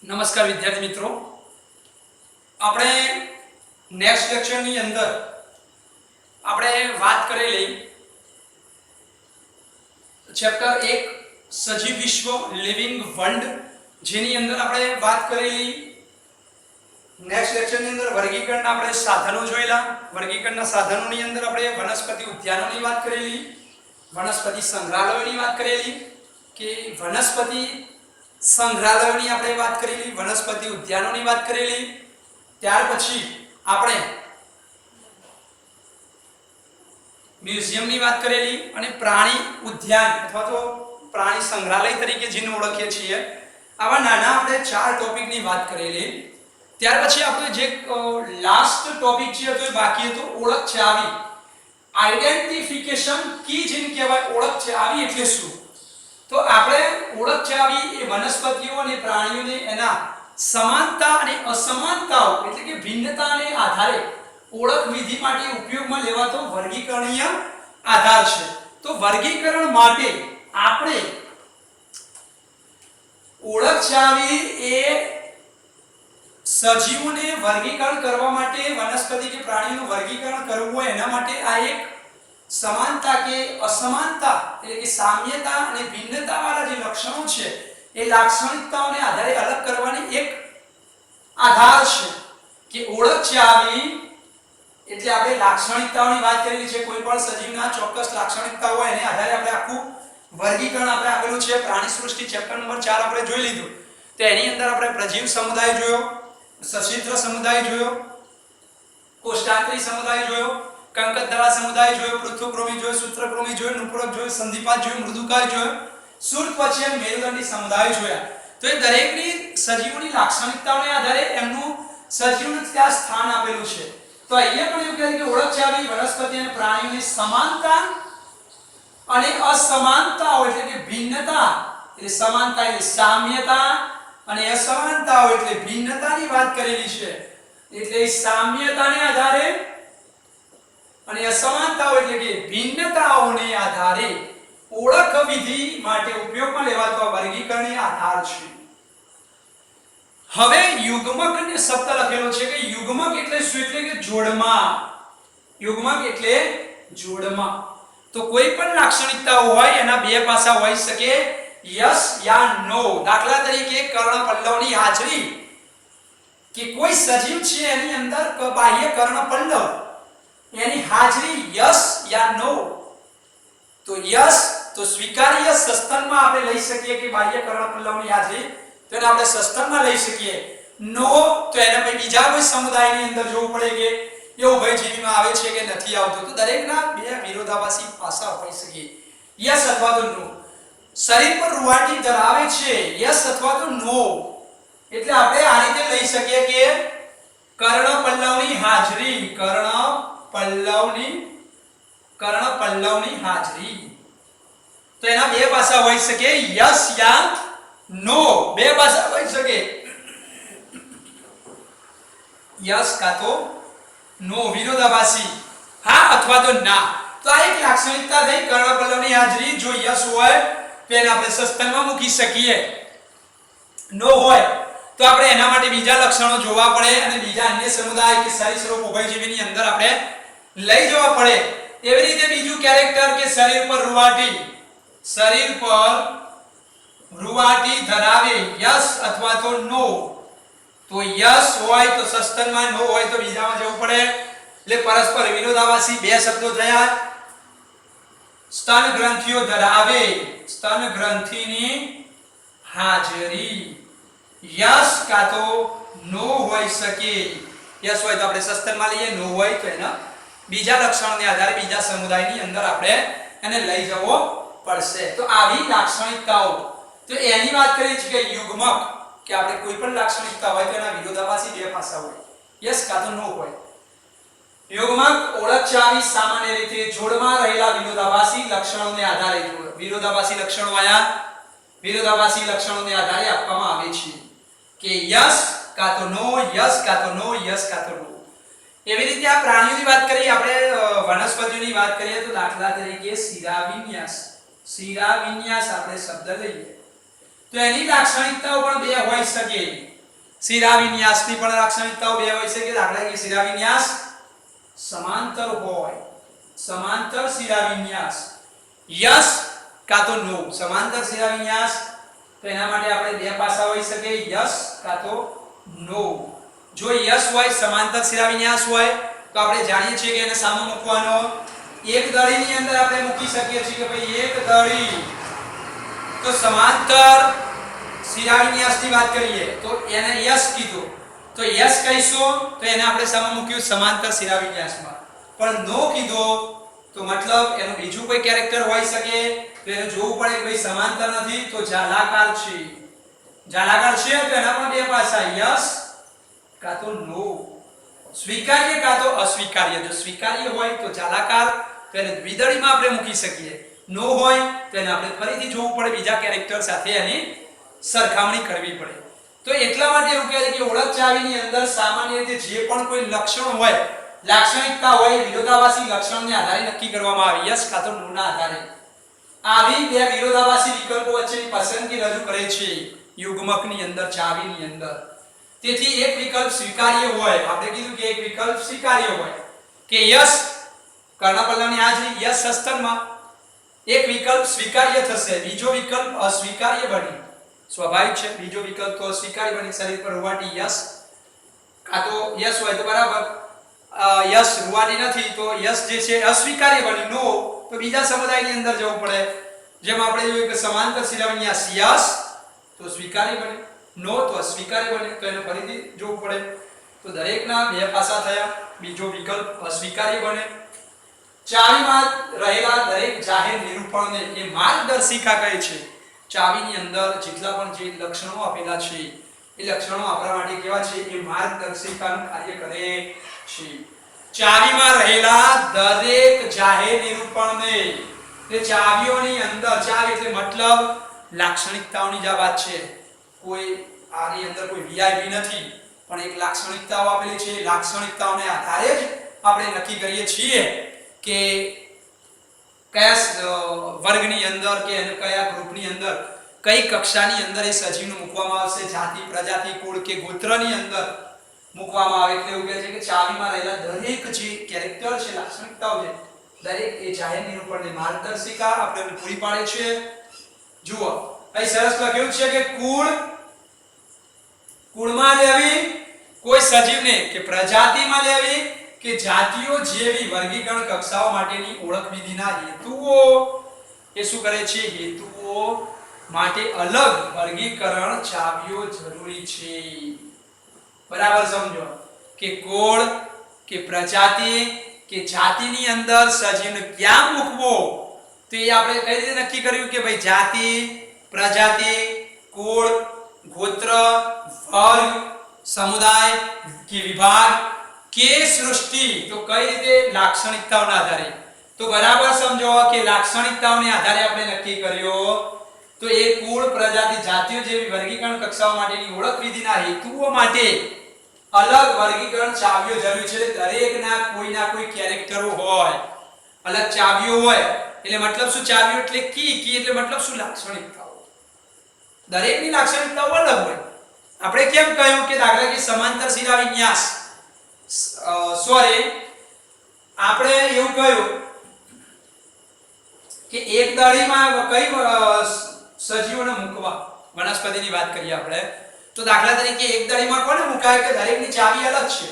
નમસ્કાર વિદ્યાર્થી મિત્રો, આપણે નેક્સ્ટ લેક્ચરની અંદર આપણે વાત કરેલી ચેપ્ટર 1 સજીવ વિશ્વ લિવિંગ વર્લ્ડ, જેની અંદર આપણે વાત કરેલી નેક્સ્ટ લેક્ચરની અંદર વર્ગીકરણના આપણે સાધનો જોયેલા. વર્ગીકરણના સાધનોની અંદર આપણે વનસ્પતિ ઉદ્યાનોની વાત કરેલી, વનસ્પતિ સંગ્રહાલયોની વાત કરેલી, કે વનસ્પતિ સંગ્રહાલયોની આપણે વાત કરેલી, વનસ્પતિ ઉદ્યાનોની વાત કરેલી. ત્યાર પછી આપણે મ્યુઝિયમની વાત કરેલી અને પ્રાણી ઉદ્યાન અથવા તો પ્રાણી સંગ્રહાલય તરીકે જેને ઓળખીએ છીએ, આવા નાના આપણે 4 ટોપિકની વાત કરેલી. ત્યાર પછી આપણે જે લાસ્ટ ટોપિક જે હતો એ બાકી હતો, ઓળખ ચાવી. આઈડેન્ટિફિકેશન કી જેને કહેવાય. ઓળખ ચાવી એટલે શું? તો આપણે ઓળખ ચાવી એ વનસ્પતિઓ અને પ્રાણીઓને એના સમાનતા અને અસમાનતાઓ એટલે કે ભિન્નતાને આધારે ઓળખ વિધિ માટે ઉપયોગમાં લેવાતો વર્ગીકરણીય આધાર છે. તો વર્ગીકરણ માટે આપણે ઓળખ ચાવી એ સજીવોને વર્ગીકરણ કરવા માટે, વનસ્પતિ કે પ્રાણીનું વર્ગીકરણ કરવું હોય એના માટે આ એક સમાનતા કે અસમાનતા એટલે કે સામ્યતા અને ભિન્નતા વાળા જે લક્ષણો છે એ લાક્ષણિકતાઓને આધારે અલગ કરવાની એક આધાર છે. કે ઓળખ ચાવી એટલે આપણે લાક્ષણિકતાઓની વાત કરેલી છે. કોઈ પણ સજીવના ચોક્કસ લાક્ષણિકતા હોય એને આધારે આપણે આખું વર્ગીકરણ આપણે આપેલું છે. પ્રાણી સૃષ્ટિ ચેપ્ટર નંબર 4 આપણે જોઈ લીધું. તો એની અંદર આપણે પ્રજીવ સમુદાય જોયો, સછિદ્ર સમુદાય જોયો, કોષ્ટાંતરી સમુદાય જોયો, કંકતધરા સમુદાય જોયો, પૃથુકૃમિ જોયો, સૂત્રકૃમિ જોયો, નુપુરક જોયો, સંધિપાત જોયો, મૃદુકાય જોયો, શુષ્કપક્ષી અને મેરુદંડી સમુદાય જોયા. તો એ દરેકની સજીવોની લાક્ષણિકતાઓને આધારે એમનું સજીવનું ત્યાં સ્થાન આપેલું છે. તો અહીંયા પણ એવું કહે છે કે ઓળખ ચાવી વનસ્પતિ અને પ્રાણીઓની સમાનતા અને અસમાનતાઓ એટલે કે ભિન્નતા, એટલે સમાનતા એટલે સામ્યતા અને અસમાનતાઓ એટલે ભિન્નતાની વાત કરેલી છે. એટલે સામ્યતાને આધારે અને અસમાનતાઓ એટલે કે ભિન્નતાઓને આધારે ઓળખ વિધિ માટે ઉપયોગમાં લેવાતો વર્ગીકરણીય આધાર છે. હવે યુગ્મક ને શબ્દ લખેલો છે કે યુગ્મક એટલે શું? એટલે કે જોડમાં. યુગ્મક એટલે જોડમાં. તો કોઈ પણ લાક્ષણિકતાઓ હોય એના બે પાસા હોઈ શકે, યસ યા નો. દાખલા તરીકે કર્ણપલ્લવની હાજરી, કે કોઈ સજીવ છે એની અંદર બાહ્ય કર્ણપલ્લવ એની હાજરી યસ યા નો. તો યસ તો સ્વીકાર્ય સસ્તનમાં આપણે લઈ શકીએ કે બાહ્ય કર્ણપલ્લવની હાજરી, તો એને આપણે સસ્તનમાં લઈ શકીએ. નો તો એને પછી બીજા કોઈ સમુદાયની અંદર જોવું પડે કે એ ઉભયજીવીમાં આવે છે કે નથી આવતો. તો દરેકના બે વિરોધાભાસી પાસા હોઈ શકે, યસ અથવા તો નો. શરીર પર રૂવાટી ધરાવે છે, યસ અથવા તો નો. એટલે આપણે આ રીતે લઈ શકીએ કે કર્ણપલ્લવની હાજરી, કર્ણપલ્લવની હાજરી. તો એના બે પાસા હોઈ શકે, યસ યા નો. બે પાસા હોઈ શકે, યસ કા તો નો, વિરોધાભાસી, હા અથવા તો ના. તો આ એક લાક્ષણિકતા થઈ કર્ણપલ્લવની હાજરી. જો યસ હોય તો એને આપણે સસ્તનમાં મૂકી શકીએ, નો હોય તો આપણે એના માટે બીજા લક્ષણો જોવા પડે અને બીજા અન્ય સમુદાય કે સરીસૃપ ઉભયજીવીની અંદર આપણે લઈ જવા પડે. એવી રીતે બીજું કેરેક્ટર કે શરીર પર રૂવાટી ધરાવે, યસ અથવા તો નો. તો યસ હોય તો સસ્તનમાં, નો હોય તો બીજામાં જવું પડે. એટલે પરસ્પર વિરોધાભાસી બે શબ્દો થયા. સ્તન ગ્રંથિઓ ધરાવે, સ્તન ગ્રંથિની હાજરી, યસ કા તો નો હોઈ શકે. યસ હોય તો આપણે સસ્તનમાં લઈએ, નો હોય તો એના બીજા લક્ષણોને આધારે બીજા સમુદાયની અંદર આપણે એને લઈ જવો પડશે. તો આવી લાક્ષણિકતાઓ, તો એની વાત કરી છે કે યુગ્મક, કે આપણે કોઈ પણ લાક્ષણિકતા હોય તો એના વિરોધાભાસી બે પાસા હોય, યસ કા તો નો હોય. યુગ્મક ઓળખ ચાવી સામાન્ય રીતે જોડમાં રહેલા વિરોધાભાસી લક્ષણોને આધારે, વિરોધાભાસી લક્ષણો આયા, વિરોધાભાસી લક્ષણોને આધારે આપવામાં આવે છે કે યસ કા તો નો, યસ કા તો નો, યસ કા તો નો. એવી રીતે આ પ્રાણીઓની વાત કરી, આપણે વનસ્પતિઓની વાત કરીએ તો દાખલા તરીકે શિરાવિન્યાસ આપણે શબ્દ લઈએ તો એની લાક્ષણિકતાઓ પણ બે હોઈ શકે. શિરાવિન્યાસની પણ લાક્ષણિકતાઓ બે હોય છે કે દાખલા તરીકે શિરાવિન્યાસ સમાંતર હોય, સમાંતર શિરાવિન્યાસ, યસ કાં તો નો. સમાંતર શિરાવિન્યાસ તો એના માટે આપણે બે પાસા હોઈ શકે, યસ કાં તો નો. જો યસ હોય, સમાંતર શિરાવિન્યાસ હોય તો આપણે જાણીએ છીએ કે એને સામો મૂકવાનો. એક દળીની અંદર આપણે મૂકી શકીએ છીએ કે ભાઈ એક દળી, તો સમાંતર શિરાવિન્યાસની વાત કરીએ તો એને યસ કીધું, તો યસ કહીશું તો એને આપણે સામો મૂક્યું સમાંતર શિરાવિન્યાસમાં. પણ નો કીધો તો મતલબ એનું બીજું કોઈ કેરેક્ટર હોઈ શકે, તો એને જોવું પડે કે ભાઈ સમાંતર નથી તો જાલાકાર છે. જાલાકાર છે તો એના પણ બે પાસા, યસ કાં તો નો. સ્વીકાર્ય કાં તો અસ્વીકાર્ય. જો સ્વીકાર્ય હોય તો જાલાકાર, તો એને દ્વિદળીમાં આપણે મૂકી શકીએ. નો હોય તો એને આપણે ફરીથી જોવું પડે, બીજા કેરેક્ટર સાથે એની સરખામણી કરવી પડે. તો એટલા માટે એવું કહે છે કે ઓળખ ચાવીની અંદર સામાન્ય રીતે જે પણ કોઈ લક્ષણ હોય, લાક્ષણિકતા હોય, વિરોધાભાસી લક્ષણને આધારે નક્કી કરવામાં આવે, યસ કાં તો નો ના આધારે. આવી બે વિરોધાભાસી વિકલ્પો વચ્ચેની પસંદગી રજૂ કરે છે યુગ્મકની અંદર, ચાવીની અંદર. તેથી એક વિકલ્પ સ્વીકાર્ય હોય, આપણે કીધું કે એક વિકલ્પ સ્વીકાર્ય હોય કે યસ કર્ણપલ્લવની હાજરી, યસ સસ્તનમાં, એક વિકલ્પ સ્વીકાર્ય થશે, બીજો વિકલ્પ અસ્વીકાર્ય બની. સ્વાભાવિક છે, બીજો વિકલ્પ તો અસ્વીકાર્ય બની. શરીર પર રૂવાટી યસ કાં તો યસ હોય તો બરાબર, યસ રૂવાટી નથી તો યસ જે છે અસ્વીકાર્ય બની. નો તો બીજા સમુદાયની અંદર જવું પડે. જેમ આપણે જોયું કે સમાંતર શિરાવિન્યાસ યસ તો સ્વીકાર્ય બને, નો તો અસ્વીકાર્ય બને, તો એને ફરીથી જોવું પડે. તો દરેકના બે પાસા થયા, બીજો વિકલ્પ અસ્વીકાર્ય બને. ચાવીમાં રહેલા દરેક જાહેર નિરૂપણને એ માર્ગદર્શિકા કહે છે. ચાવીની અંદર જેટલા પણ જે લક્ષણો આપેલા છે એ લક્ષણો આપણા માટે કેવા છે, એ માર્ગદર્શિકાનું કાર્ય કરે છે. ચાવીમાં રહેલા દરેક જાહેર નિરૂપણને, તે ચાવીઓની અંદર, ચાવી એટલે મતલબ લાક્ષણિકતાઓની જ વાત છે. કોઈ આની અંદર કોઈ વીઆઈપી નથી, પણ એક લાક્ષણિકતાઓ આપેલી છે. લાક્ષણિકતાઓને આધારે જ આપણે નક્કી કરીએ છીએ કે કયા વર્ગની અંદર કે કયા ગ્રુપની અંદર, કઈ કક્ષાની અંદર એ સજીવને મૂકવામાં આવશે, જાતિ, પ્રજાતિ, કુળ કે ગોત્રની અંદર મૂકવામાં આવે. એટલે એવું કહે છે કે ચાવીમાં રહેલા દરેક જે કેરેક્ટર છે, લાક્ષણિકતાઓ છે, દરેક એ જાહેર નિરૂપણને માર્ગદર્શિકા આપણને પૂરી પાડે છે. જુઓ અહીં સરસ લખ્યું છે કે કુળમાં લેવી, કોઈ સજીવને કે પ્રજાતિમાં લેવી કે જાતિઓ જેવી વર્ગીકરણ કક્ષાઓ માટેની ઓળખ વિધિના હેતુઓ, એ શું કરે છે, હેતુઓ માટે અલગ વર્ગીકરણ ચાવીઓ જરૂરી છે. બરાબર સમજો કે કુળ કે પ્રજાતિ કે જાતિની અંદર સજીવને ક્યાં મૂકવો, તો એ આપણે કઈ રીતે નક્કી કર્યું કે ભાઈ જાતિ, પ્રજાતિ, કુળ, ગોત્ર, વર્ગ, સમુદાય કે વિભાગ કે સૃષ્ટિ, તો કઈ રીતે લાક્ષણિકતાઓના આધારે. તો બરાબર સમજો કે લાક્ષણિકતાઓને આધારે આપણે નક્કી કર્યો. તો એ કુળ, પ્રજાતિ, જાતિઓ જેવી વર્ગીકરણ કક્ષાઓ માટેની ઓળખ વિધિના હેતુઓ માટે અલગ વર્ગીકરણ ચાવીઓ જરૂરી છે. દરેકના કોઈના કોઈ કેરેક્ટરો હોય, અલગ ચાવીઓ હોય. એટલે મતલબ શું, ચાવીઓ એટલે કી એટલે મતલબ શું, લાક્ષણિકતાઓ. દરેકની લાક્ષણિકતાઓ અલગ હોય. આપણે કેમ કહ્યું કે દાખલા કે સમાંતર શિરાવિન્યાસ, આપણે એવું કહ્યું કે એક દળીમાં કઈ સજીવોને મૂકવા, વનસ્પતિની વાત કરીએ આપણે તો દાખલા તરીકે એક દળીમાં કોને મુકાય કે દરેકની ચાવી અલગ છે.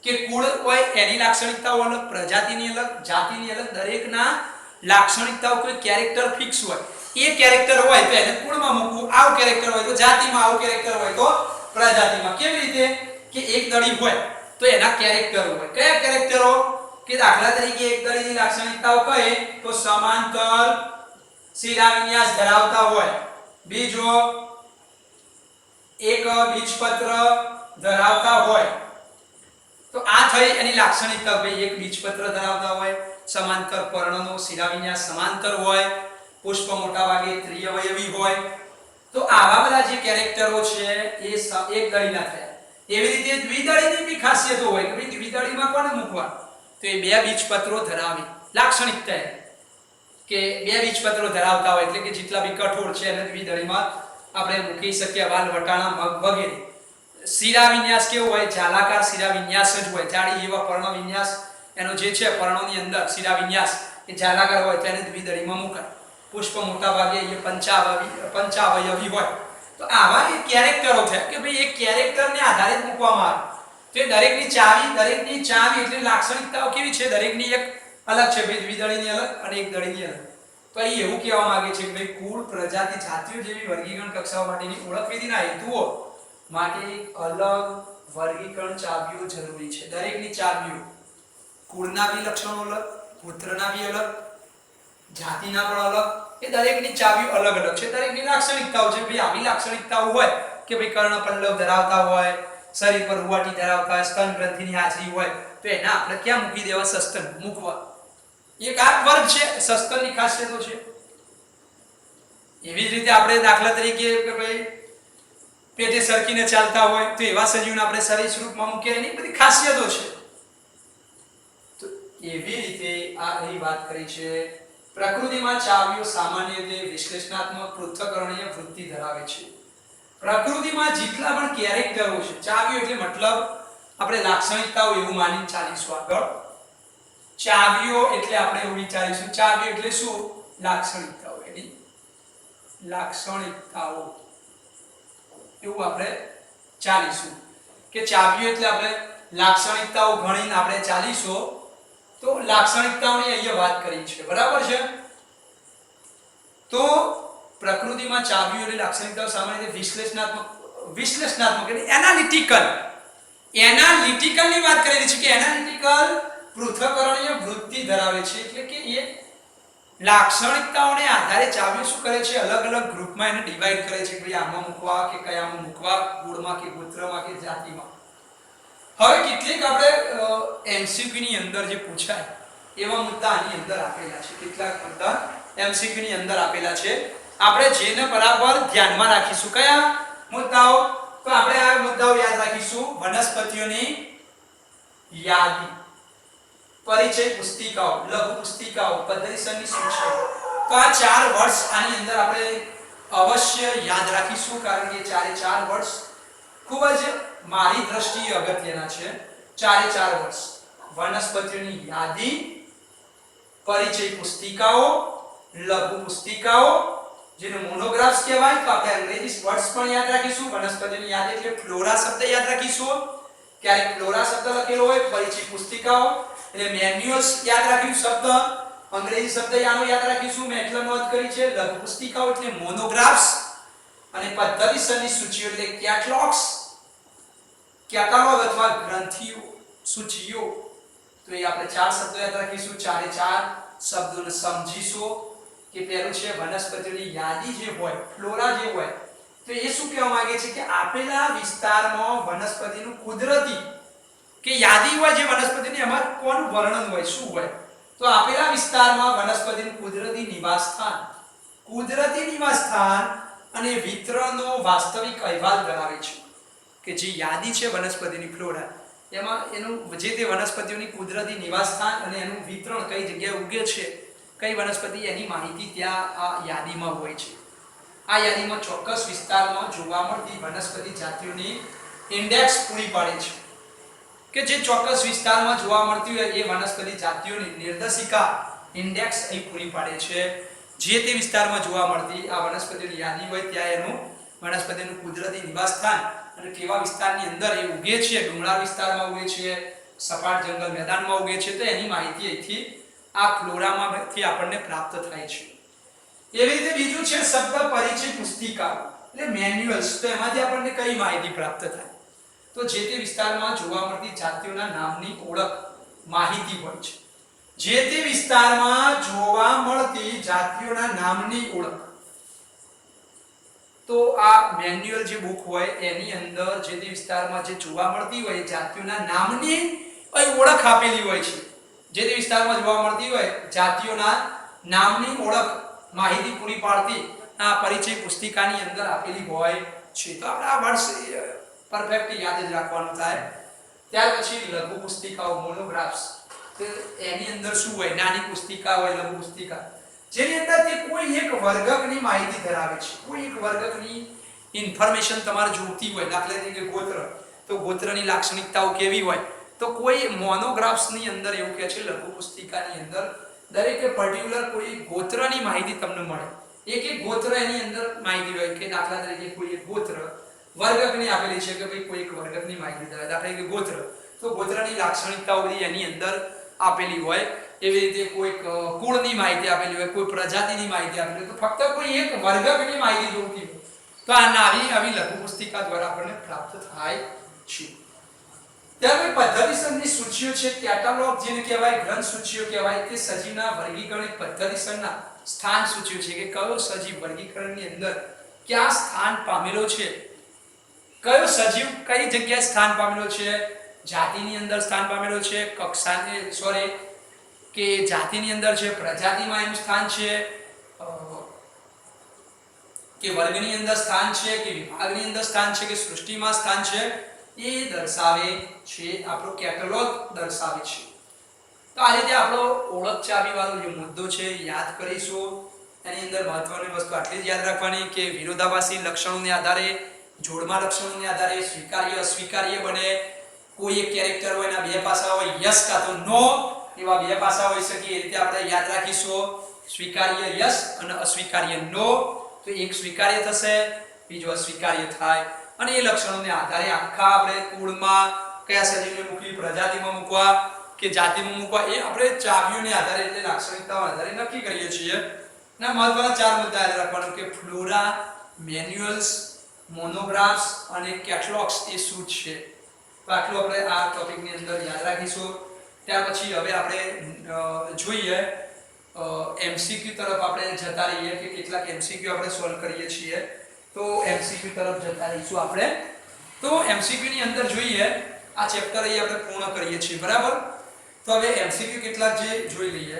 કે કુળ હોય એની લાક્ષણિકતાઓ અલગ, પ્રજાતિની અલગ, જાતિની અલગ, દરેકના લાક્ષણિકતાઓ કોઈ કેરેક્ટર ફિક્સ હોય. એ કેરેક્ટર હોય તો એને કુળમાં મૂકવું, આવું કેરેક્ટર હોય તો જાતિમાં, આવું કેરેક્ટર હોય તો પ્રજાતિમાં. કેવી રીતે કે એક દળી હોય તો એના કેરેક્ટર હોય. કયા કેરેક્ટરો કે દાખલા તરીકે એક દળીની લાક્ષણિકતાઓ કહે તો સમાંતર શિરાવિન્યાસ ધરાવતા હોય, બીજો એક બીજપત્ર ધરાવતા હોય. તો આ થઈ એની લાક્ષણિકતા. ભાઈ એક બીજપત્ર ધરાવતા હોય, સમાંતર પર્ણનો શિરાવિન્યાસ સમાંતર હોય, પુષ્પ મોટા ભાગે ત્રિઅવયવી હોય. તો આવા બધા જે કેરેક્ટરો છે એ એક દળીના થયા. એવી રીતે દ્વિદળીની બી ખાસિયતો હોય કે ભાઈ દ્વિદળીમાં કોને મૂકવા, તો એ બે બીજપત્રો ધરાવે. લાક્ષણિકતા કે બે બીજપત્રો ધરાવતા હોય એટલે કે જેટલા બી કઠોળ છે એને દ્વિદળીમાં આપણે મૂકી શકીએ, વાલ, વટાણા, મગ વગેરે. શિરા વિન્યાસ કેવો હોય? જાલાકાર શિરા વિન્યાસ જ હોય. જાડી જેવા પર્ણ વિન્યાસ એનો જે છે પર્ણોની અંદર શિરા વિન્યાસ એ જાલાકાર હોય તેને દ્વિદળીમાં મુકાય. પુષ્પ મોટા ભાગે એ પંચાવયવી હોય. તો આવા એ કેરેક્ટરો છે કે ભાઈ એક કેરેક્ટરને આધારે મૂકવામાં આવે. તો એ દરેકની ચાવી એટલે લાક્ષણિકતાઓ કેવી છે? દરેકની એક અલગ છે. ભાઈ દ્વિદળીની અલગ અને એક દળીની અલગ. તો અહીં એવું કહેવા માંગે છે કે ભાઈ કુળ, પ્રજાતિ, જાતિઓ જેવી વર્ગીકરણ કક્ષાઓ માટેની ઓળખ વિધિના હેતુઓ માટે અલગ વર્ગીકરણ ચાવીઓ જરૂરી છે. દરેકની ચાવીઓ, કુળના બી લક્ષણો અલગ, ગોત્રના બી અલગ, જાતિના પણ અલગ, એ દરેકની ચાવીઓ અલગ અલગ છે. દરેકની લાક્ષણિકતાઓ છે. ભાઈ આવી લાક્ષણિકતાઓ હોય કે ભાઈ કર્ણપલ્લવ ધરાવતા હોય, શરીર પર રૂવાટી ધરાવતા હોય, સ્તન ગ્રંથિની હાજરી હોય, તો એના આપણે ક્યાં મૂકી દેવા? સસ્તન મૂકવા. એક આ વર્ગ છે, સસ્તનની ખાસિયતો છે. એવી જ રીતે આપણે દાખલા તરીકે કે ભાઈ પેટે સરકીને ચાલતા હોય તો એવા સજીવને આપણે સરીસૃપ રૂપમાં મૂકીએ. એની બધી ખાસિયતો છે. તો એવી રીતે આ અહીં વાત કરી છે. પ્રકૃતિમાં ચાવીઓ સામાન્ય રીતે વિશ્લેષણાત્મક પૃથ્થકરણીય વૃત્તિ ધરાવે છે. પ્રકૃતિમાં જેટલા પણ કેરેક્ટરો છે, ચાવીઓ એટલે મતલબ આપણે લાક્ષણિકતાઓ એવું માનીને ચાલીશું આગળ. ચાવીઓ એટલે આપણે એવું વિચારીશું, ચાવીઓ એટલે શું? લાક્ષણિકતાઓ. એની લાક્ષણિકતાઓ એવું આપણે ચાલીશું કે ચાવીઓ એટલે આપણે લાક્ષણિકતાઓ ગણીને આપણે ચાલીશું. તો લાક્ષણિકતાઓની અહીંયા વાત કરી છે, બરાબર છે. તો પ્રકૃતિમાં ચાવીઓ એટલે લાક્ષણિકતાઓ સામાન્ય રીતે વિશ્લેષણાત્મક એટલે એનાલિટિકલની વાત કરેલી છે કે એનાલિટિકલ પૃથ્થકરણીય વૃત્તિ ધરાવે છે. એટલે કે એ લાક્ષણિકતાઓને આધારે ચાવીઓ શું કરે છે? અલગ અલગ ગ્રુપમાં એને ડિવાઈડ કરે છે કે આમાં મૂકવા કે કયામાં મૂકવા, કુળમાં કે ગોત્રમાં કે જાતિમાં. હવે કેટલીક આપણે એમસીક્યુ ની અંદર જે પૂછાય એવા મુદ્દા આની અંદર આપેલા છે. કેટલાક મુદ્દા એમસીક્યુ ની અંદર આપેલા છે. આપણે જેને બરાબર ધ્યાનમાં રાખીશું. કયા મુદ્દાઓ? તો આપણે આ મુદ્દાઓ યાદ રાખીશું. વનસ્પતિઓની યાદી, પરિચય પુસ્તિકાઓ, લઘુ પુસ્તિકાઓ, પદ્ધતિસરની સૂચિઓ. તો આ 4 વર્ષ આની અંદર આપણે અવશ્ય યાદ રાખીશું, કારણ કે 4 વર્ષ ખૂબ જ મારી દ્રષ્ટિએ અગત્યના છે. 4 વર્ષ વનસ્પતિઓની યાદી, પરિચય પુસ્તિકાઓ, લઘુ પુસ્તિકાઓ જેને મોનોગ્રાફ્સ કહેવાય. તો આપણે અંગ્રેજી વર્ડ્સ પણ યાદ રાખીશું. વનસ્પતિની યાદી એટલે ફ્લોરા શબ્દ યાદ રાખીશું. ક્યારેક ફ્લોરા શબ્દ લખેલો હોય. પરિચય પુસ્તિકાઓ એટલે મેન્યુઅલ્સ યાદ રાખીશું શબ્દ, અંગ્રેજી શબ્દ આનો યાદ રાખીશું. મેં એટલે નોંધ કરી છે. લઘુ પુસ્તિકાઓ એટલે મોનોગ્રાફ્સ અને પદ્ધતિસરની સૂચિઓ એટલે કેટલોગ્સ, કેટાલોગ અથવા ગ્રંથિઓ, સૂચિઓ. તો એ આપણે 4 શબ્દો યાદ રાખીશું. 4 શબ્દોને સમજીશું કે પહેલું છે વનસ્પતિઓની યાદી જે હોય, ફ્લોરા જે હોય, તો એ શું કહેવા માંગે છે કે આપેલા વિસ્તારમાં વનસ્પતિનું કુદરતી કે યાદી હોય જે વનસ્પતિની, એમાં કોનું વર્ણન હોય, શું હોય? તો આપેલા વિસ્તારમાં વનસ્પતિનું કુદરતી નિવાસસ્થાન અને વિતરણનો વાસ્તવિક અહેવાલ ધરાવે છે. કે જે યાદી છે વનસ્પતિની ફ્લોરા, એમાં એનું જે તે વનસ્પતિઓની કુદરતી નિવાસસ્થાન અને એનું વિતરણ કઈ જગ્યાએ ઉગે છે, કઈ વનસ્પતિ, એની માહિતી ત્યાં આ યાદીમાં હોય છે. આ યાદીમાં ચોક્કસ વિસ્તારમાં જોવા મળતી વનસ્પતિ જાતિઓની ઇન્ડેક્સ પૂરી પાડે છે. કે જે ચોક્કસ વિસ્તારમાં જોવા મળતી હોય એ વનસ્પતિ જાતિઓની નિર્દેશિકા ઇન્ડેક્સ અહીં પૂરી પાડે છે. જે તે વિસ્તારમાં જોવા મળતી આ વનસ્પતિઓની યાદી હોય ત્યાં એનું વનસ્પતિનું કુદરતી નિવાસસ્થાન અને કેવા વિસ્તારની અંદર એ ઉગે છે, ડુંગરાળ વિસ્તારમાં ઉગે છે, સપાટ જંગલ મેદાનમાં ઉગે છે, તો એની માહિતી અહીંથી આ ફ્લોરામાંથી આપણને પ્રાપ્ત થાય છે. એવી રીતે બીજું છે શબ્દ પરિચય પુસ્તિકાઓ એટલે મેન્યુઅલ્સ. તો એમાંથી આપણને કઈ માહિતી પ્રાપ્ત થાય? તો જે તે વિસ્તારમાં જોવા મળતી જાતિઓના નામની ઓળખ માહિતી હોય છે. જે તે વિસ્તારમાં જોવા મળતી જાતિઓના નામની ઓળખ. તો આ મેન્યુઅલ જે બુક હોય એની અંદર જે તે વિસ્તારમાં જે જોવા મળતી હોય જાતિઓના નામની ઓળખ આપેલી હોય છે. જે તે વિસ્તારમાં જોવા મળતી હોય જાતિઓના નામની ઓળખ માહિતી પૂરી પાડતી આ પરિચય પુસ્તિકાની અંદર આપેલી હોય છે. તો આપણે આ વર્ષ પરફેક્ટ યાદ જ રાખવાનું થાય. ત્યાર પછી લઘુ પુસ્તિકાઓ, મોનોગ્રાફ્સ. તો એની અંદર શું હોય? નાની પુસ્તિકા હોય, લઘુ પુસ્તિકા, જેની અંદર તે કોઈ એક વર્ગકની માહિતી ધરાવે છે. કોઈ એક વર્ગકની ઇન્ફોર્મેશન તમારે જોઈતી હોય, દાખલા તરીકે ગોત્ર, તો ગોત્રની લાક્ષણિકતાઓ કેવી હોય, તો કોઈ મોનોગ્રાફ્સની અંદર એવું કહે છે, લઘુ પુસ્તિકાની અંદર દરેકે પર્ટિક્યુલર કોઈ ગોત્રની માહિતી તમને મળે, એક એક ગોત્ર એની અંદર માહિતી હોય કે દાખલા તરીકે કોઈ એક ગોત્ર વર્ગકની આપેલી છે કે ભાઈ કોઈ એક વર્ગકની માહિતી ધરાવે, દાખલા તરીકે ગોત્ર, તો ગોત્રની લાક્ષણિકતાઓ બધી એની અંદર આપેલી હોય, એવી રીતે કોઈક કુળની માહિતી આપેલી હોય, કોઈ પ્રજાતિની માહિતી આપેલી હોય, તો ફક્ત કોઈ એક વર્ગકની માહિતી જોઈતી હોય તો આ આવી લઘુ પુસ્તિકા દ્વારા આપણને પ્રાપ્ત થાય છે. ત્યાર પછી પદ્ધતિસરની સૂચિઓ છે, કેટાલોગ જેને કહેવાય, ગ્રંથ સૂચિઓ કહેવાય, તે સજીવના વર્ગીકરણ પદ્ધતિસરના સ્થાન સૂચિઓ છે કે કયો સજીવ વર્ગીકરણની અંદર ક્યાં સ્થાન પામેલો છે, કયો સજીવ કઈ જગ્યાએ સ્થાન પામેલો છે, જાતિની અંદર સ્થાન પામેલો છે, કે જાતિની અંદર છે, પ્રજાતિમાં એનું સ્થાન છે, કે વર્ગની અંદર સ્થાન છે, કે વિભાગની અંદર સ્થાન છે, કે સૃષ્ટિમાં સ્થાન છે, એ દર્શાવે છે, આપણો કેટેલોગ દર્શાવે છે. તો આ રીતે આપણો ઓળખ ચાવી વાળો જે મુદ્દો છે યાદ કરીશું. એની અંદર મહત્વની વસ્તુ આટલી જ યાદ રાખવાની કે વિરોધાભાસી લક્ષણોને આધારે, જોડમાં લક્ષણોને આધારે સ્વીકાર્ય અસ્વીકાર્ય બને. કોઈ એક કેરેક્ટર હોય એના બે પાસા હોય, યસ કાં તો નો, એવા બે પાસા હોઈ શકે, એ રીતે આપણે યાદ રાખીશું. સ્વીકાર્ય યસ અને અસ્વીકાર્ય નો, તો એક સ્વીકાર્ય થશે, બીજો અસ્વીકાર્ય થાય, અને એ લક્ષણોને આધારે આખા આપણે કુળમાં કયા સજીવને મૂકવી, પ્રજાતિમાં મૂકવા કે જાતિમાં મૂકવા, એ આપણે ચાવીઓને આધારે એટલે લાક્ષણિકતાઓ આધારે નક્કી કરીએ છીએ. ના મહત્વના ચાર મુદ્દા યાદ રાખવાનું કે ફ્લોરા, મેન્યુઅલ્સ, મોનોગ્રાફ્સ અને કેટલોગ્સ એ શું છે. તો આટલું આપણે આ ટોપિકની અંદર યાદ રાખીશું. ત્યાર પછી હવે આપણે જોઈએ એમસીક્યુ તરફ આપણે જતા રહીએ કે કેટલાક એમસીક્યુ આપણે સોલ્વ કરીએ છીએ. તો એમસીક્યુ તરફ જતા રહીશું આપણે. તો એમસીક્યુ ની અંદર જોઈએ, આ ચેપ્ટર અહીં આપણે પૂર્ણ કરીએ છીએ, બરાબર. તો હવે એમસીક્યુ કેટલાક જે જોઈ લઈએ,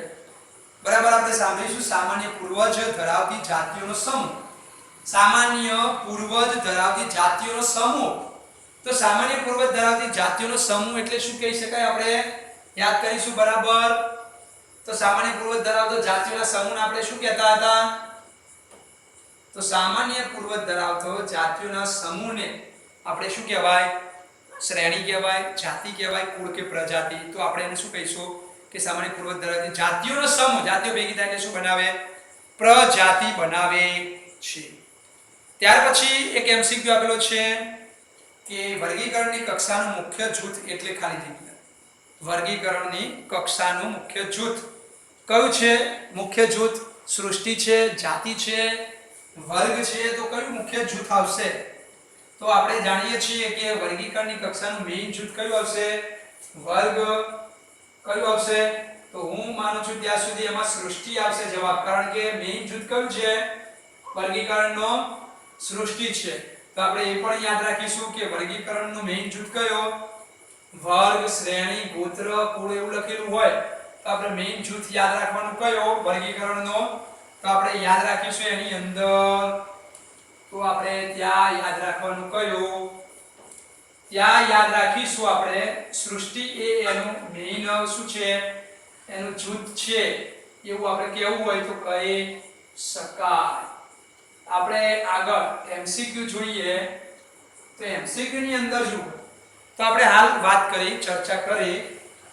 બરાબર. આપણે સાંભળીશું સામાન્ય પૂર્વજ ધરાવતી જાતિઓનો સમૂહ. સામાન્ય પૂર્વજ ધરાવતી જાતિઓનો સમૂહ. તો સામાન્ય પૂર્વજ ધરાવતી જાતિઓનો સમૂહ એટલે શું કહી શકાય, આપણે યાદ કરીશું, બરાબર. તો સામાન્ય પૂર્વજ ધરાવતો જાતિઓના સમૂહને આપણે શું કહેતા હતા, તો સામાન્ય પૂર્વજ ધરાવતો જાતિઓના સમૂહને આપણે શું કહેવાય, શ્રેણી કહેવાય, જાતિ કહેવાય, કુળ કે પ્રજાતિ. તો આપણે એને શું કહીશું કે સામાન્ય પૂર્વજ ધરાવતી જાતિઓનો સમૂહ, જાતિઓ ભેગી થાય એટલે શું બનાવે, પ્રજાતિ બનાવે છે. ત્યાર પછી એક એમસીક્યુ આપેલો છે કે વર્ગીકરણની કક્ષાનું મુખ્ય જૂથ એટલે ખાલી જગ્યા. વર્ગીકરણની કક્ષાનું મુખ્ય જૂથ કયું છે, મુખ્ય જૂથ સૃષ્ટિ છે, જાતિ છે, વર્ગ છે, તો કયું મુખ્ય જૂથ આવશે. તો આપણે જાણીએ છીએ કે વર્ગીકરણની કક્ષાનું મેઇન જૂથ કયું આવશે, વર્ગ. કયું આવશે, તો હું માનું છું ત્યાં સુધી એમાં સૃષ્ટિ આવશે જવાબ, કારણ કે મેઇન જૂથ કયું છે, વર્ગીકરણનો સૃષ્ટિ છે. તો આપણે એ પણ યાદ રાખીશું કે વર્ગીકરણનો મેઇન જૂથ કયો, વર્ગ, શ્રેણી, ગોત્ર, કુળ એવું લખેલું હોય તો આપણે મેઇન જૂથ યાદ રાખવાનું કયો, વર્ગીકરણનો. તો આપણે યાદ રાખીશું એની અંદર, તો આપણે ત્યાં યાદ રાખવાનું કયું, ત્યાં યાદ રાખીશું આપણે સૃષ્ટિ એ એનું મેઇન શું છે, એનું જૂથ છે, એવું આપણે કહેવું હોય તો કહી શકાય. આપણે આગળ એમસીક્યુ જોઈએ. તો એમસીક્યુ ની અંદર જો તો આપણે હાલ વાત કરી, ચર્ચા કરી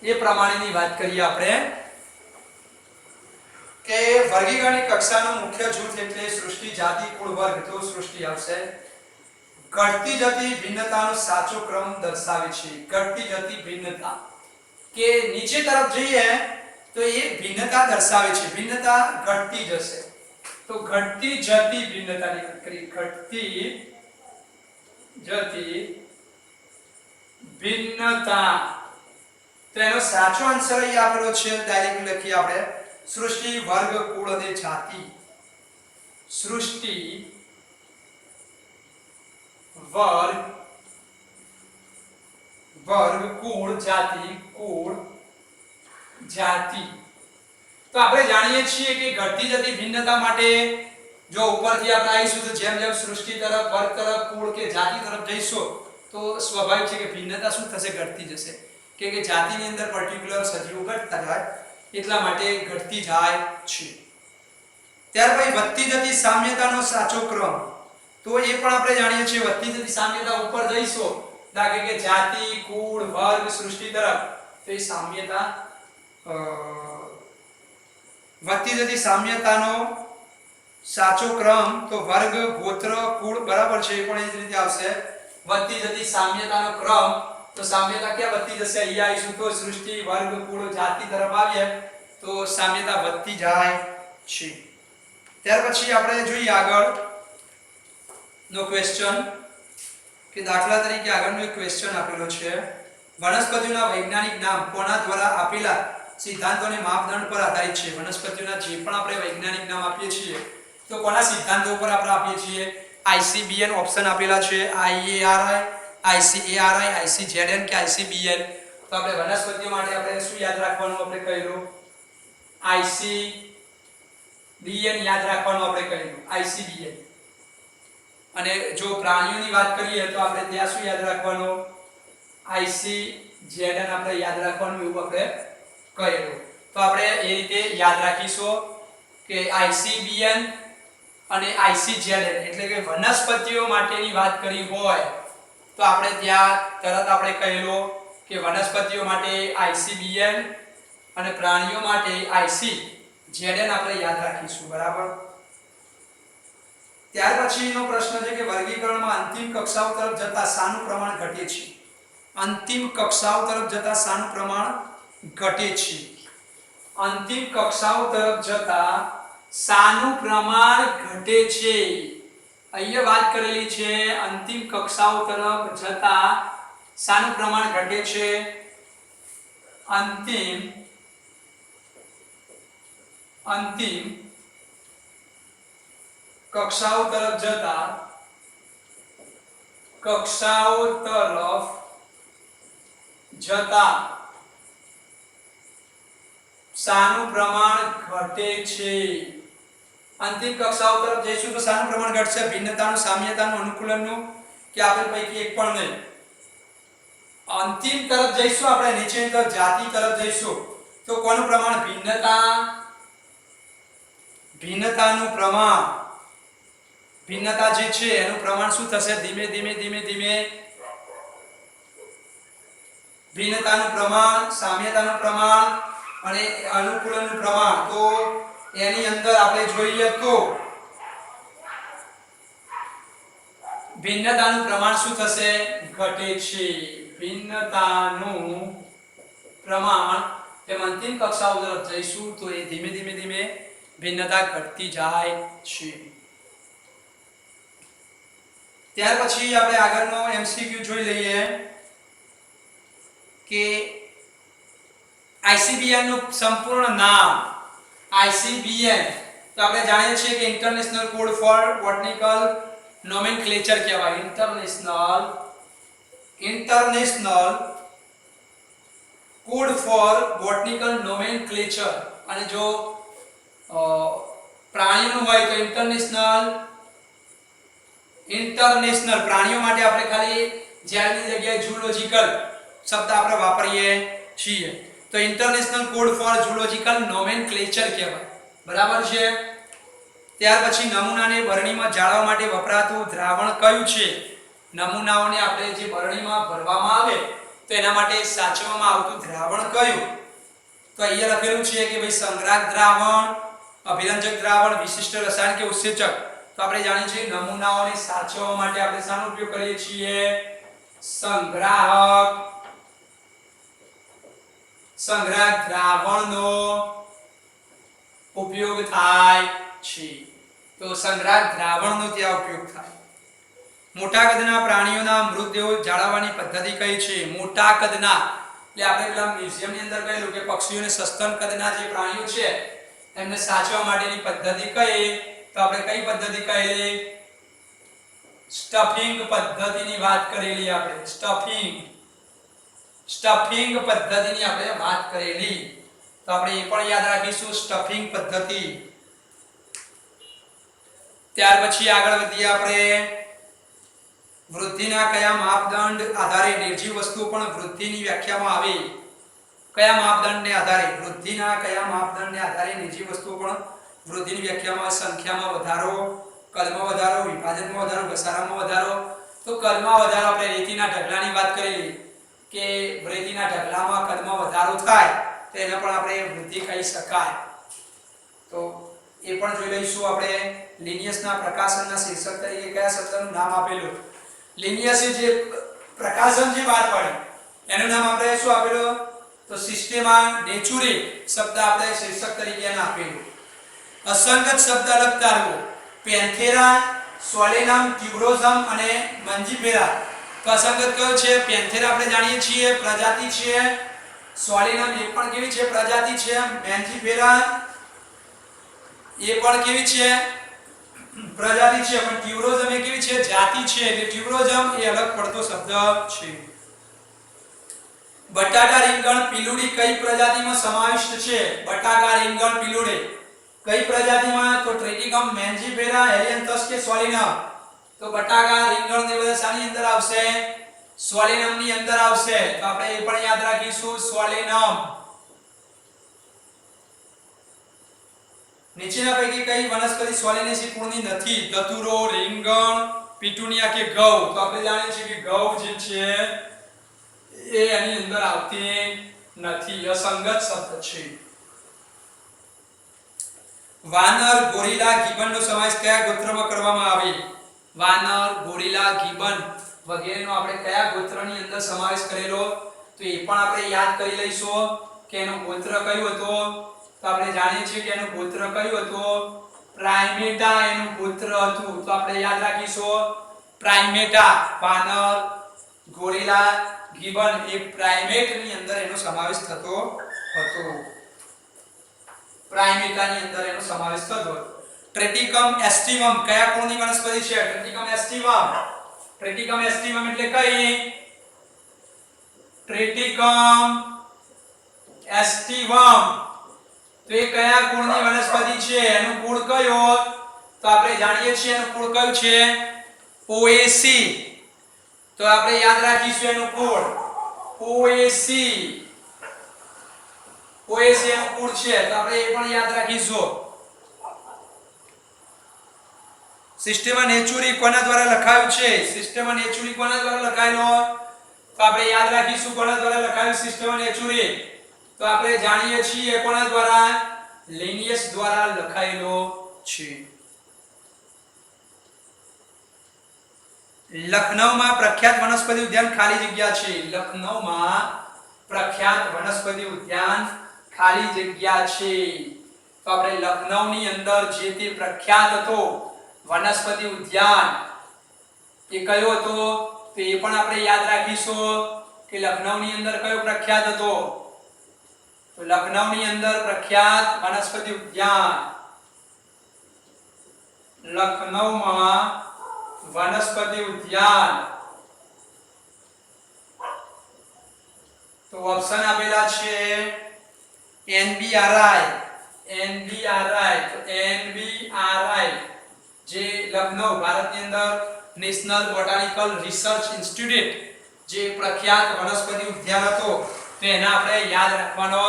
એ પ્રમાણેની વાત કરીએ આપણે કે વર્ગીકરણની કક્ષાનું મુખ્ય જૂથ એટલે સૃષ્ટિ, જાતિ, કુળ, વર્ગ. તો સૃષ્ટિ આવશે. ઘટતી જતી ભિન્નતાનો સાચો ક્રમ દર્શાવે છે. ઘટતી જતી ભિન્નતા કે નીચે તરફ જઈએ તો એ ભિન્નતા દર્શાવે છે, ભિન્નતા ઘટતી જશે. તો ઘટતી જતી ભિન્નતાની વાત કરી, ઘટતી જતી ભિન્નતા. તો એનો સાચો આન્સર અહીં આપેલો છે, ડાયરેક્ટ લખીએ આપણે, સૃષ્ટિ, વર્ગ, કુળ અને જાતિ. સૃષ્ટિ, વર્ગ, કુળ, જાતિ, કુળ, જાતિ. તો આપણે જાણીએ છીએ કે ઘટતી જતી ભિન્નતા માટે જો ઉપરથી આપણે આવીશું તો જેમ જેમ સૃષ્ટિ તરફ, વર્ગ તરફ, કુળ કે જાતિ તરફ જઈશું તો સ્વાભાવિક છે કે ભિન્નતા શું થશે, ઘટતી જશે. કે જાતિની અંદર પર્ટિક્યુલર સજીવો ઘટતા જાય એટલા માટે ઘટતી જાય છે. ત્યાર પછી વધતી જતી સામ્યતાનો સાચો ક્રમ. તો એ પણ આપણે જાણીએ છીએ વધતી જતી સામ્યતા ઉપર જઈશું દાખલા કે જાતિ કુળ વર્ગ સૃષ્ટિ તરફ તો એ સામ્યતા વધતી જતી સામ્યતાનો સાચો ક્રમ તો વર્ગ ગોત્ર કુળ બરાબર છે એ પણ એ જ રીતે આવશે વધતી જતી સામ્યતાનો ક્રમ તો સામ્યતા ક્યાં વધતી જશે અહીંયા આવીશું તો સૃષ્ટિ વર્ગ કુળ જાતિ તરફ આવીએ તો સામ્યતા વધતી જાય છે ત્યાર પછી આપણે જોઈએ આગળ નો ક્વેશ્ચન કે દાખલા તરીકે આગળનો એક ક્વેશ્ચન આપેલો છે વનસ્પતિઓના વૈજ્ઞાનિક નામ કોના દ્વારા આપેલા સિદ્ધાંતો અને માપદંડ પર આધારિત છે વનસ્પતિઓના જે પણ આપણે વૈજ્ઞાનિક નામ આપીએ છીએ તો કોના સિદ્ધાંતો પર આપણે આપીએ છીએ ICBN ઓપ્શન આપેલા છે IARI ICZN કે ICBN તો આપણે વનસ્પતિઓ માટે આપણે શું યાદ રાખવાનું આપણે કહેલું ICBN યાદ રાખવાનું આપણે કહેલું ICBN અને જો પ્રાણીઓની વાત કરીએ તો આપણે ત્યાં શું યાદ રાખવાનું ICZN આપણે યાદ રાખવાનું એવું આપણે કહેલું તો આપણે એ રીતે યાદ રાખીશું કે ICBN અને ICZN એટલે કે વનસ્પતિઓ માટેની વાત કરી હોય તો આપણે ત્યાં તરત આપણે કહેલું કે વનસ્પતિઓ માટે ICBN અને પ્રાણીઓ માટે ICZN આપણે યાદ રાખીશું બરાબર ત્યાર પછીનો પ્રશ્ન છે કે વર્ગીકરણમાં અંતિમ કક્ષાઓ તરફ જતા શાનું પ્રમાણ ઘટે છે અંતિમ કક્ષાઓ તરફ જતા શાનું પ્રમાણ ઘટે છે અંતિમ કક્ષાઓ તરફ જતા શાનું પ્રમાણ ઘટે છે અહીંયા વાત કરેલી છે અંતિમ કક્ષાઓ તરફ જતા શાનું પ્રમાણ ઘટે છે અંતિમ કક્ષાઓ તરફ જતા શાનું પ્રમાણ ઘટે છે અંતિમ કક્ષાઓ તરફ જઈશું તો શાનું પ્રમાણ ઘટશે ભિન્નતાનું સામ્યતાનું અનુકૂલનનું કે આપેલ પૈકી એક પણ નહીં અંતિમ તરફ જઈશું આપણે નીચેની તરફ જાતિ તરફ જઈશું તો કોનું પ્રમાણ ભિન્નતાનું પ્રમાણ ભિન્નતા જે છે એનું પ્રમાણ શું થશે ધીમે ધીમે ભિન્નતાનું પ્રમાણ સામ્યતાનું પ્રમાણ અને અનુકૂલનનું પ્રમાણ તો એની અંદર આપણે જોઈએ તો ભિન્નતાનું પ્રમાણ શું થશે ઘટે છે ભિન્નતાનું પ્રમાણ જેમ અંતિમ કક્ષાઓ તરફ જઈશું તો એ ધીમે ધીમે ભિન્નતા ઘટતી જાય છે ત્યાર પછી આપણે આગળનો MCQ જોઈ લઈએ કે ICBN નું સંપૂર્ણ નામ ICBN તો આપણે જાણીએ છીએ કે international code for botanical nomenclature કહેવાય international code for botanical nomenclature અને જો પ્રાણીઓનું હોય તો ઇન્ટરનેશનલ પ્રાણીઓ માટે આપણે ખાલી જ્યારની જગ્યાએ ઝૂલોજિકલ શબ્દ આપણે વાપરીએ છીએ તો international code four zoological nomenclature કહેવાય બરાબર છે ત્યાર પછી નમૂનાને બરણીમાં જાળવવા માટે વપરાતું દ્રાવણ કયું છે નમૂનાઓને આપણે જે બરણીમાં ભરવામાં આવે તો એના માટે સાચવવામાં આવતું દ્રાવણ કયું તો અહીંયા લખેલું છે કે ભાઈ સંગ્રાહક દ્રાવણ અભિરંજક દ્રાવણ વિશિષ્ટ રસાયણ કે ઉત્સેચક તો આપણે જાણીએ છીએ નમૂનાઓને સાચવવા માટે આપણે શાનો ઉપયોગ કરીએ છીએ સંગ્રાહક દ્રાવણનો ઉપયોગ થાય છે તો સંગ્રાહક દ્રાવણનો ત્યાં ઉપયોગ થાય મોટા કદના પ્રાણીઓના મૃતદેહો જાળવવાની પદ્ધતિ કઈ છે મોટા કદના એટલે આપણે પેલા મ્યુઝિયમ ની અંદર કહેલું કે પક્ષીઓને સસ્તન કદના જે પ્રાણીઓ છે એમને સાચવવા માટેની પદ્ધતિ કઈ તો આપણે કઈ પદ્ધતિ કહેલી સ્ટફિંગ પદ્ધતિની વાત કરેલી આપણે સ્ટફિંગ પદ્ધતિની આપણે વાત કરેલી તો આપણે એ પણ યાદ રાખીશું સ્ટફિંગ પદ્ધતિ ત્યાર પછી આગળ વધીએ આપણે વૃદ્ધિના કયા માપદંડ આધારે નિર્જીવ વસ્તુઓ પણ વૃદ્ધિની વ્યાખ્યામાં આવે કયા માપદંડને આધારે વૃદ્ધિના કયા માપદંડને આધારે નિર્જીવ વસ્તુઓ પણ વૃદ્ધિની વ્યાખ્યામાં સંખ્યામાં વધારો કદમાં વધારો, વિભાજનમાં વધારો, ઘસારામાં વધારો. તો કદમાં વધારો આપણે રેતીના ઢગલાની વાત કરેલી કે રેતીના ઢગલામાં કદમાં વધારો થાય તો એને પણ આપણે વૃદ્ધિ કહી શકાય. તો એ પણ જોઈ લઈશું આપણે. લિનિયસના પ્રકાશનના શીર્ષક તરીકે કયા શબ્દનું નામ આપેલું? લિનિયસે જે પ્રકાશન જે બહાર પાડ્યું એનું નામ આપણે શું આપેલું? તો સિસ્ટેમા નેચુરી શબ્દ આપણે શીર્ષક તરીકે એને આપેલું. અસંગત શબ્દ અલગ તારવો. પેન્થેરા, સોલેનમ, ટ્યુબરોઝમ અને મંજીફેરા. તો અસંગત કયો છે? પેન્થેરા આપણે જાણીએ છીએ પ્રજાતિ છે. સોલેનમ એ પણ કેવી છે? પ્રજાતિ છે. મંજીફેરા એ પણ કેવી છે? પ્રજાતિ છે. પણ ટ્યુબરોઝમ એ કેવી છે? જાતિ છે. એટલે ટ્યુબરોઝમ એ અલગ પડતો શબ્દ છે. બટાકા, રીંગણ, પીલુડી કઈ પ્રજાતિમાં સમાવિષ્ટ છે? બટાકા, રીંગણ, પીલુડી કઈ પ્રજાતિમાં? તો ટ્રેટિકમ, મેન્જીફેરા, હેલિયન્થસ કે સોલિનમ? તો બટાકા, રીંગણ ને બધા શાની અંદર આવશે? સોલિનમ ની અંદર આવશે. તો આપણે એ પણ યાદ રાખીશું, સોલિનમ. નીચેના પૈકી કઈ વનસ્પતિ સોલિનેસી કુળની નથી? ધતુરો, રીંગણ, પીટુનિયા કે ઘઉં? તો આપણે જાણીએ છીએ કે ઘઉં જે છે એ એની અંદર આવતી નથી. અસંગત શબ્દ છે. વાનર, ગોરિલા, ગિબનનો સમાવેશ કયા ગોત્રમાં કરવામાં આવે? વાનર, ગોરિલા, ગિબન વગેરેનો આપણે કયા ગોત્રની અંદર સમાવેશ કરેલો? તો એ પણ આપણે યાદ કરી લઈશું કે એનો ગોત્ર કયું હતું? તો આપણે જાણીએ છીએ કે એનું ગોત્ર કયું હતું? પ્રાઇમેટા એનું ગોત્ર હતું. તો આપણે યાદ રાખીશું પ્રાઇમેટા. વાનર, ગોરિલા, ગિબન એ પ્રાઇમેટ ની અંદર એનો સમાવેશ થતો હતો. પ્રાઇમેટા ની અંદર એનો સમાવેશ થતો હતો. ટ્રેટિકમ એસ્ટિવમ કયા કુળની વનસ્પતિ છે? ટ્રેટિકમ એસ્ટિવમ. ટ્રેટિકમ એસ્ટિવમ એટલે કઈ? ટ્રેટિકમ એસ્ટિવમ તો એ કયા કુળની વનસ્પતિ છે? એનું કુળ કયો? તો આપણે જાણીએ છીએ એનું કુળ કયું છે? પોએસી. તો આપણે યાદ રાખીશું એનું કુળ પોએસી. પોએસી એનું કુળ છે. તો આપણે એ પણ યાદ રાખીશું. સિસ્ટેમા નેચુરી કોના દ્વારા લખાયું છે? સિસ્ટેમા નેચુરી કોના દ્વારા લખાયેલો? તો આપણે યાદ રાખીશું કોના દ્વારા લખાયું સિસ્ટેમા નેચુરી? તો આપણે જાણીએ છીએ કોના દ્વારા? લિનિયસ દ્વારા લખાયેલો છે. લખનૌમાં પ્રખ્યાત વનસ્પતિ ઉદ્યાન ખાલી જગ્યા છે. લખનૌમાં પ્રખ્યાત વનસ્પતિ ઉદ્યાન ખાલી જગ્યા છે. તો આપણે લખનૌની અંદર જે તે પ્રખ્યાત હતો વનસ્પતિ ઉદ્યાન એ કયો હતો? તો એ પણ આપણે યાદ રાખીશું કે લખનૌની અંદર કયો પ્રખ્યાત હતો? તો લખનૌની અંદર પ્રખ્યાત વનસ્પતિ ઉદ્યાન. લખનૌમાં વનસ્પતિ ઉદ્યાન. તો ઓપ્શન આપેલા છે NBRI. તો NBRI જે લખનૌ ભારતની અંદર નેશનલ બોટાનિકલ રિસર્ચ ઇન્સ્ટિટ્યૂટ જે પ્રખ્યાત વનસ્પતિ ઉદ્યાન હતો તો એને આપણે યાદ રાખવાનો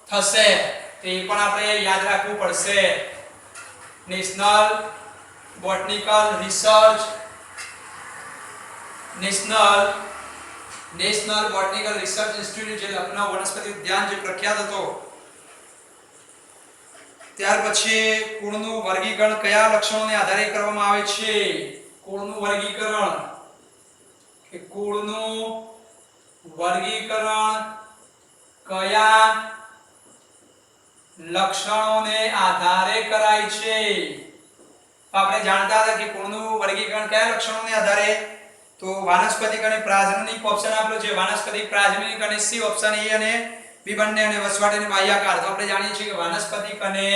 થશે. તો એ પણ આપણે યાદ રાખવું પડશે. National botanical research national botanical research institute જે લખનૌ વનસ્પતિ ઉદ્યાન જે પ્રખ્યાત હતો. ત્યાર પછી કુળનું વર્ગીકરણ કયા લક્ષણોને આધારે કરવામાં આવે છે? કુળનું વર્ગીકરણ કે કુળનું વર્ગીકરણ કયા લક્ષણોને આધારે કરાય છે? આપણે જાણતા હતા કે કુળનું વર્ગીકરણ કયા લક્ષણોને આધારે? તો વાનસ્પતિક અને પ્રાજનનિક ઓપ્શન આપેલો છે. વાનસ્પતિક, પ્રાજનનિક અને સી ઓપ્શન એ અને બી બંને અને વસવાટ અને બાહ્યાકાર. તો આપણે જાણીએ છીએ કે વાનસ્પતિક અને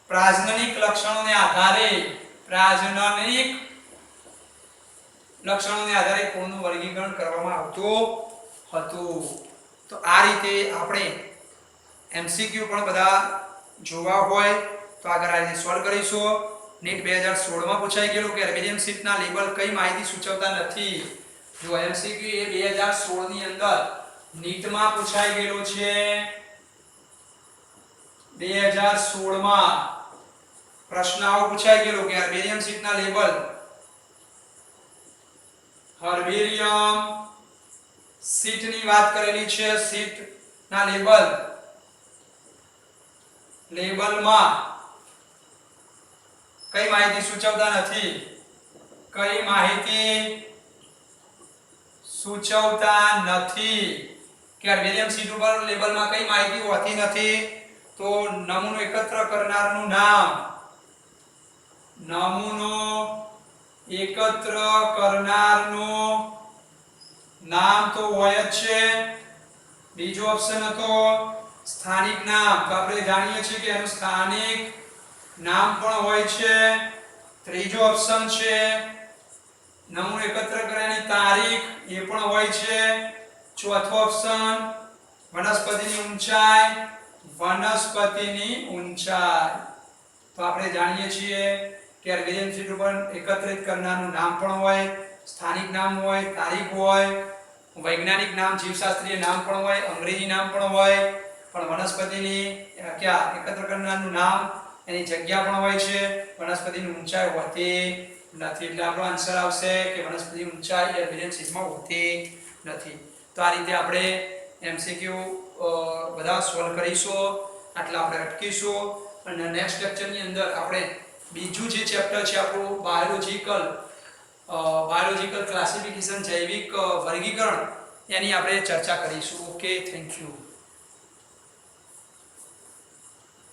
પ્રાજનનિક લક્ષણોને આધારે કુળનું વર્ગીકરણ કરવામાં આવતું હતું. તો આ રીતે આપણે MCQ પણ બધા જોવા હોય તો આગળ આ રીતે સોલ્વ કરીશું. નીટ 2016 માં પૂછાઈ ગયેલું કે અર્બેનિયમ શીટના લેબલ કઈ માહિતી સૂચવતા નથી. જો MCQ એ 2016 ની અંદર નીટમાં પૂછાઈ ગયેલું છે. 2016 માં પ્રશ્ન આવો પૂછાઈ ગયેલો કે હર્બેરિયમ શીટના લેબલ હર્બેરિયમ શીટની વાત કરેલી છે શીટના લેબલમાં કઈ માહિતી સૂચવતા નથી કઈ માહિતી સૂચવતા નથી કે હર્બેરિયમ શીટ ઉપર લેબલમાં કઈ માહિતી હોતી નથી તો નમૂનો એકત્ર કરનારનું નામ નમૂનો એકત્ર કરનારનું નામ તો હોય જ છે બીજો ઓપ્શન હતો સ્થાનિક નામ તો આપણે જાણીએ છીએ કે એનું સ્થાનિક નામ પણ હોય છે ત્રીજો ઓપ્શન છે નમૂનો એકત્ર કરવાની તારીખ એ પણ હોય છે ચોથો ઓપ્શન વનસ્પતિની ઊંચાઈ તો આપણે જાણીએ છીએ કે હર્બેરિયમ શીટ ઉપર એકત્રિત કરનારનું નામ પણ હોય સ્થાનિક નામ હોય તારીખ હોય વૈજ્ઞાનિક નામ જીવશાસ્ત્રીય નામ પણ હોય અંગ્રેજી નામ પણ હોય પણ વનસ્પતિની એકત્ર કરનારનું નામ એની જગ્યા પણ હોય છે વનસ્પતિની ઊંચાઈ હોતી નથી એટલે આપણો આન્સર આવશે કે વનસ્પતિની ઊંચાઈ હર્બેરિયમ શીટમાં હોતી નથી તો આ રીતે આપણે એમસીક્યુ બધા સોલ્વ કરીશું આટલા આપણે અટકીશું અને નેક્સ્ટ લેક્ચરની અંદર આપણે બીજું જે ચેપ્ટર છે આપણું બાયોલોજિકલ ક્લાસિફિકેશન જૈવિક વર્ગીકરણ એની આપણે ચર્ચા કરીશું ઓકે થેન્ક યુ